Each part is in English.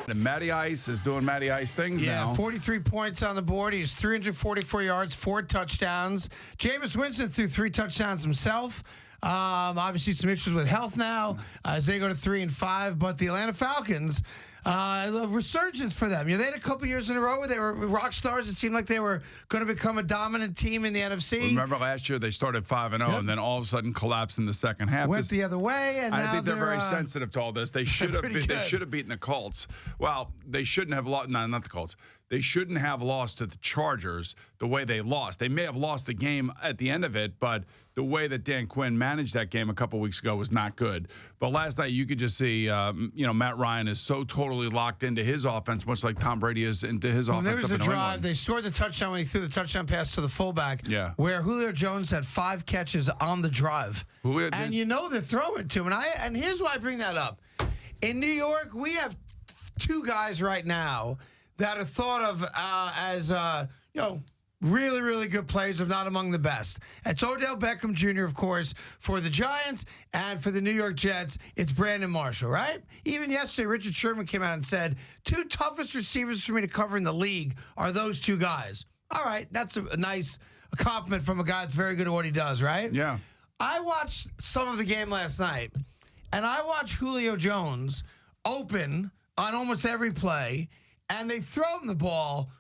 And Matty Ice is doing Matty Ice things now. Yeah, 43 points on the board. He's 344 yards, 4 touchdowns. Jameis Winston threw 3 touchdowns himself. Obviously, some issues with health now as they go to 3-5. But the Atlanta Falcons, a resurgence for them. You know, they had a couple years in a row where they were rock stars. It seemed like they were going to become a dominant team in the NFC. Remember last year they started 5-0 and then all of a sudden collapsed in the second half. Went the other way, and I now think they're very sensitive to all this. They should have beaten the Colts. Well, they shouldn't have lost. No, not the Colts. They shouldn't have lost to the Chargers the way they lost. They may have lost the game at the end of it, but the way that Dan Quinn managed that game a couple weeks ago was not good. But last night you could just see, Matt Ryan is so totally locked into his offense, much like Tom Brady is into his offense. There was a drive. They scored the touchdown when he threw the touchdown pass to the fullback, where Julio Jones had 5 catches on the drive. And you know they're throwing to him. And here's why I bring that up. In New York, we have 2 guys right now that are thought of as, really, really good players, if not among the best. It's Odell Beckham Jr., of course, for the Giants, and for the New York Jets, it's Brandon Marshall, right? Even yesterday, Richard Sherman came out and said, 2 toughest receivers for me to cover in the league are those 2 guys. All right, that's a nice compliment from a guy that's very good at what he does, right? Yeah. I watched some of the game last night, and I watched Julio Jones open on almost every play, and they throw him the ball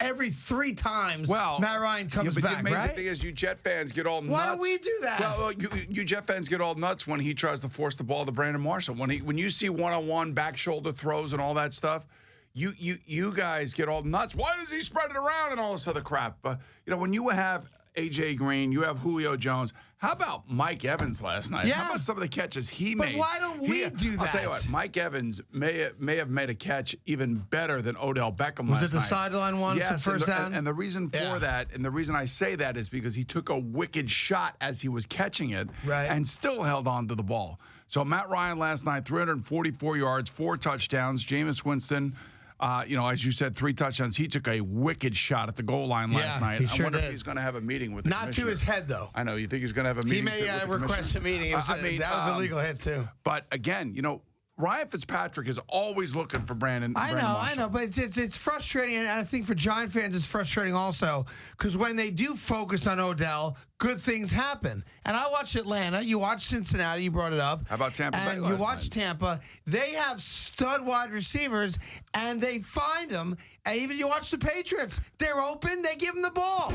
every 3 times. Matt Ryan comes back, right? The thing is, you Jet fans get all nuts. Why don't we do that? Well, you Jet fans get all nuts when he tries to force the ball to Brandon Marshall. When you see one-on-one back shoulder throws and all that stuff, you guys get all nuts. Why does he spread it around and all this other crap? When you have A.J. Green, you have Julio Jones. How about Mike Evans last night? Yeah. How about some of the catches he made? But why don't we do that? I'll tell you what, Mike Evans may have made a catch even better than Odell Beckham last night. Was it the sideline one for first down? And the reason for that, and the reason I say that is because he took a wicked shot as he was catching it and still held on to the ball. So Matt Ryan last night, 344 yards, 4 touchdowns. Jameis Winston, as you said, 3 touchdowns. He took a wicked shot at the goal line last night. I wonder if he's going to have a meeting with the commissioner. Not to his head, though. I know. You think he's going to have a meeting? He may request a meeting. That was a legal hit, too. But, again, Ryan Fitzpatrick is always looking for Brandon Marshall. I know, but it's frustrating, and I think for Giant fans it's frustrating also, because when they do focus on Odell, good things happen. And I watch Atlanta, you watch Cincinnati, you brought it up. How about Tampa Bay? And you watch Tampa. They have stud wide receivers, and they find them. And even you watch the Patriots, they're open, they give them the ball.